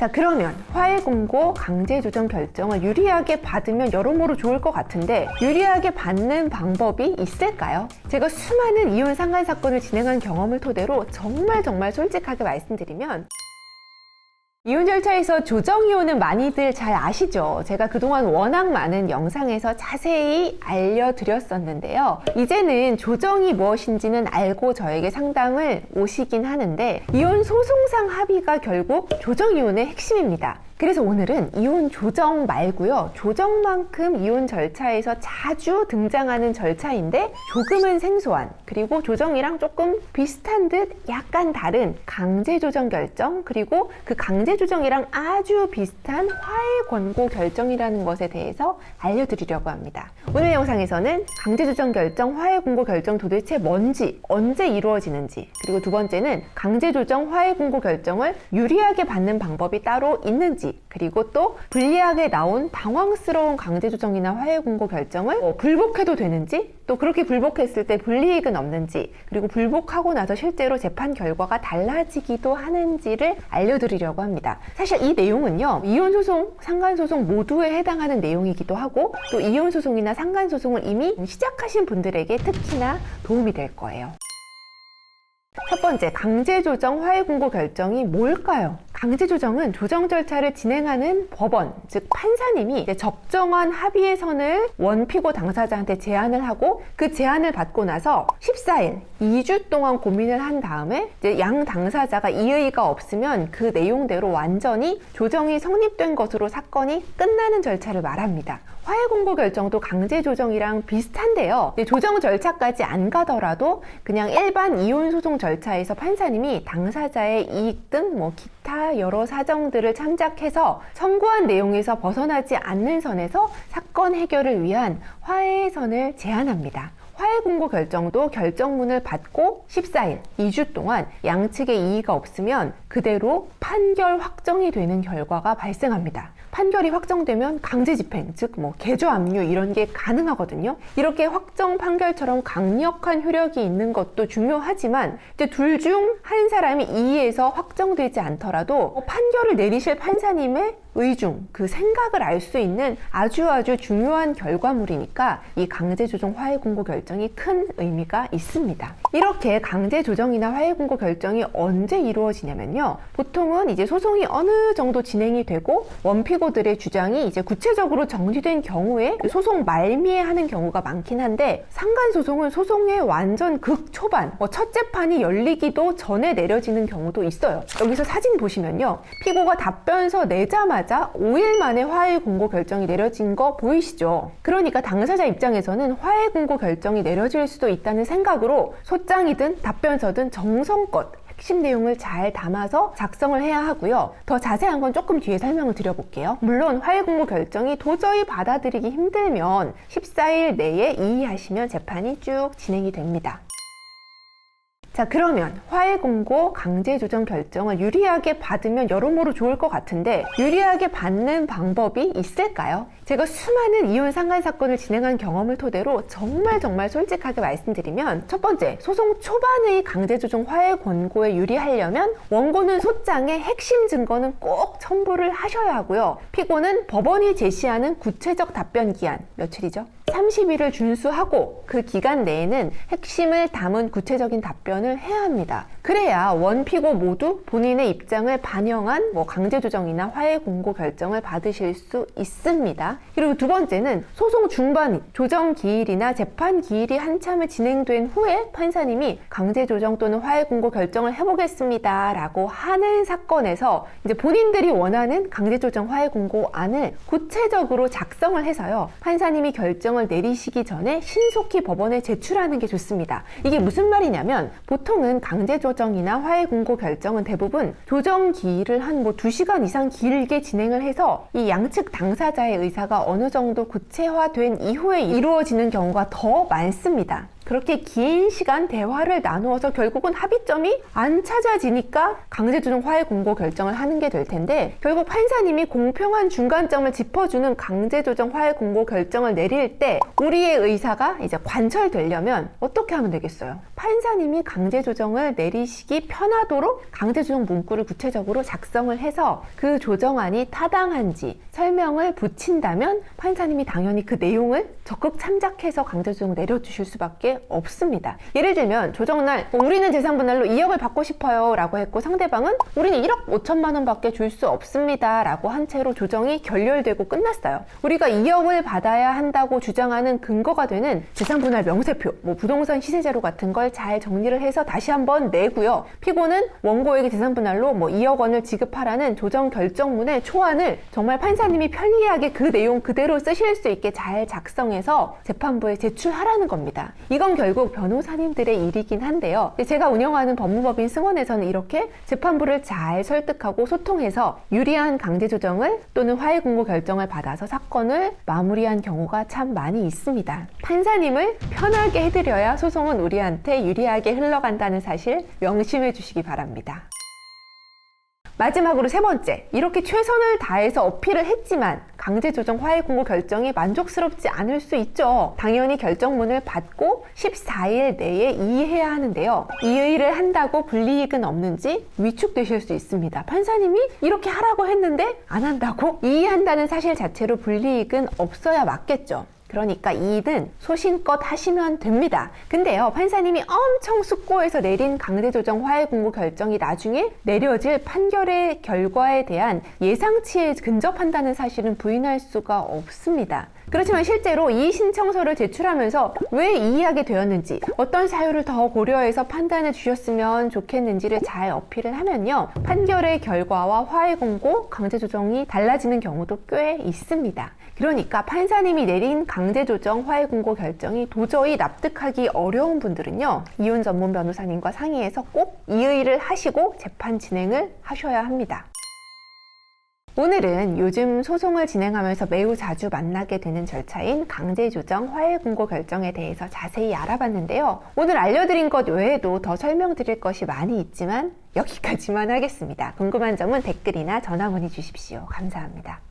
자, 그러면 화해 공고 강제 조정 결정을 유리하게 받으면 여러모로 좋을 것 같은데 유리하게 받는 방법이 있을까요? 제가 수많은 이혼 상간 사건을 진행한 경험을 토대로 정말 솔직하게 말씀드리면 이혼 절차에서 조정 이혼은 많이들 잘 아시죠? 제가 그동안 워낙 많은 영상에서 자세히 알려드렸었는데요. 이제는 조정이 무엇인지는 알고 저에게 상담을 오시긴 하는데 이혼 소송상 합의가 결국 조정 이혼의 핵심입니다. 그래서 오늘은 이혼 조정 말고요. 조정만큼 이혼 절차에서 자주 등장하는 절차인데 조금은 생소한, 그리고 조정이랑 조금 비슷한 듯 약간 다른 강제 조정 결정, 그리고 그 강제 조정이랑 아주 비슷한 화해 권고 결정이라는 것에 대해서 알려드리려고 합니다. 오늘 영상에서는 강제 조정 결정, 화해 권고 결정 도대체 뭔지, 언제 이루어지는지, 그리고 두 번째는 강제 조정, 화해 권고 결정을 유리하게 받는 방법이 따로 있는지, 그리고 또 불리하게 나온 당황스러운 강제조정이나 화해공고 결정을 불복해도 되는지, 또 그렇게 불복했을 때 불이익은 없는지, 그리고 불복하고 나서 실제로 재판 결과가 달라지기도 하는지를 알려드리려고 합니다. 사실 이 내용은요, 이혼소송, 상간소송 모두에 해당하는 내용이기도 하고, 또 이혼소송이나 상간소송을 이미 시작하신 분들에게 특히나 도움이 될 거예요. 첫 번째, 강제조정 화해공고 결정이 뭘까요? 강제조정은 조정 절차를 진행하는 법원, 즉 판사님이 적정한 합의의 선을 원피고 당사자한테 제안을 하고 그 제안을 받고 나서 14일, 2주 동안 고민을 한 다음에 양 당사자가 이의가 없으면 그 내용대로 완전히 조정이 성립된 것으로 사건이 끝나는 절차를 말합니다. 화해공고 결정도 강제조정이랑 비슷한데요. 조정 절차까지 안 가더라도 그냥 일반 이혼소송 절차에서 판사님이 당사자의 이익 등 기타 여러 사정들을 참작해서 청구한 내용에서 벗어나지 않는 선에서 사건 해결을 위한 화해의 선을 제안합니다. 화해공고 결정도 결정문을 받고 14일, 2주 동안 양측의 이의가 없으면 그대로 판결 확정이 되는 결과가 발생합니다. 판결이 확정되면 강제집행, 즉 개조 압류 이런 게 가능하거든요. 이렇게 확정 판결처럼 강력한 효력이 있는 것도 중요하지만 이제 둘 중 한 사람이 이의해서 확정되지 않더라도 판결을 내리실 판사님의 의중, 그 생각을 알 수 있는 아주 중요한 결과물이니까 이 강제조정 화해공고 결정이 큰 의미가 있습니다. 이렇게 강제조정이나 화해공고 결정이 언제 이루어지냐면요. 보통은 이제 소송이 어느 정도 진행이 되고 원피고들의 주장이 이제 구체적으로 정리된 경우에 소송 말미에 하는 경우가 많긴 한데 상간소송은 소송의 완전 극초반, 첫 재판이 열리기도 전에 내려지는 경우도 있어요. 여기서 사진 보시면요. 피고가 답변서 내자마자 5일 만에 화해 공고 결정이 내려진 거 보이시죠? 그러니까 당사자 입장에서는 화해 공고 결정이 내려질 수도 있다는 생각으로 소장이든 답변서든 정성껏 핵심 내용을 잘 담아서 작성을 해야 하고요. 더 자세한 건 조금 뒤에 설명을 드려볼게요. 물론 화해 공고 결정이 도저히 받아들이기 힘들면 14일 내에 이의하시면 재판이 쭉 진행이 됩니다. 자, 그러면 화해공고 강제조정 결정을 유리하게 받으면 여러모로 좋을 것 같은데 유리하게 받는 방법이 있을까요? 제가 수많은 이혼 상간 사건을 진행한 경험을 토대로 정말 솔직하게 말씀드리면 첫 번째, 소송 초반의 강제조정 화해 권고에 유리하려면 원고는 소장의 핵심 증거는 꼭 첨부를 하셔야 하고요. 피고는 법원이 제시하는 구체적 답변 기한, 며칠이죠? 30일을 준수하고 그 기간 내에는 핵심을 담은 구체적인 답변을 해야 합니다. 그래야 원피고 모두 본인의 입장을 반영한 강제조정이나 화해공고 결정을 받으실 수 있습니다. 그리고 두 번째는 소송 중반 조정 기일이나 재판 기일이 한참을 진행된 후에 판사님이 강제조정 또는 화해공고 결정을 해보겠습니다 라고 하는 사건에서 이제 본인들이 원하는 강제조정 화해공고안을 구체적으로 작성을 해서요. 판사님이 결정을 내리시기 전에 신속히 법원에 제출하는 게 좋습니다. 이게 무슨 말이냐면 보통은 강제조정이나 화해공고 결정은 대부분 조정 기일을 한 2시간 이상 길게 진행을 해서 이 양측 당사자의 의사가 어느 정도 구체화된 이후에 이루어지는 경우가 더 많습니다. 그렇게 긴 시간 대화를 나누어서 결국은 합의점이 안 찾아지니까 강제조정 화해 공고 결정을 하는 게 될 텐데, 결국 판사님이 공평한 중간점을 짚어주는 강제조정 화해 공고 결정을 내릴 때 우리의 의사가 이제 관철되려면 어떻게 하면 되겠어요? 판사님이 강제조정을 내리시기 편하도록 강제조정 문구를 구체적으로 작성을 해서 그 조정안이 타당한지 설명을 붙인다면 판사님이 당연히 그 내용을 적극 참작해서 강제조정 내려주실 수밖에 없습니다. 예를 들면 조정날 우리는 재산분할로 2억을 받고 싶어요 라고 했고, 상대방은 우리는 1억 5천만 원 밖에 줄 수 없습니다 라고 한 채로 조정이 결렬되고 끝났어요. 우리가 2억을 받아야 한다고 주장하는 근거가 되는 재산분할 명세표, 부동산 시세자료 같은 걸 잘 정리를 해서 다시 한번 내고요. 피고는 원고에게 재산분할로 2억 원을 지급하라는 조정 결정문의 초안을 정말 판사님이 편리하게 그 내용 그대로 쓰실 수 있게 잘 작성해서 재판부에 제출하라는 겁니다. 이건 결국 변호사님들의 일이긴 한데요. 제가 운영하는 법무법인 승원에서는 이렇게 재판부를 잘 설득하고 소통해서 유리한 강제조정을 또는 화해공고 결정을 받아서 사건을 마무리한 경우가 참 많이 있습니다. 판사님을 편하게 해드려야 소송은 우리한테 유리하게 흘러간다는 사실 명심해 주시기 바랍니다. 마지막으로 세 번째, 이렇게 최선을 다해서 어필을 했지만 강제조정 화해공고 결정이 만족스럽지 않을 수 있죠. 당연히 결정문을 받고 14일 내에 이의해야 하는데요. 이의를 한다고 불이익은 없는지 위축되실 수 있습니다. 판사님이 이렇게 하라고 했는데 안 한다고? 이의한다는 사실 자체로 불이익은 없어야 맞겠죠. 그러니까 이의는 소신껏 하시면 됩니다. 근데요, 판사님이 엄청 숙고해서 내린 강제조정 화해공고 결정이 나중에 내려질 판결의 결과에 대한 예상치에 근접한다는 사실은 부인할 수가 없습니다. 그렇지만 실제로 이의 신청서를 제출하면서 왜 이의하게 되었는지, 어떤 사유를 더 고려해서 판단해 주셨으면 좋겠는지를 잘 어필을 하면요, 판결의 결과와 화해공고, 강제조정이 달라지는 경우도 꽤 있습니다. 그러니까 판사님이 내린 강제조정 화해공고 결정이 도저히 납득하기 어려운 분들은요, 이혼 전문 변호사님과 상의해서 꼭 이의를 하시고 재판 진행을 하셔야 합니다. 오늘은 요즘 소송을 진행하면서 매우 자주 만나게 되는 절차인 강제조정 화해공고 결정에 대해서 자세히 알아봤는데요. 오늘 알려드린 것 외에도 더 설명드릴 것이 많이 있지만 여기까지만 하겠습니다. 궁금한 점은 댓글이나 전화 문의 주십시오. 감사합니다.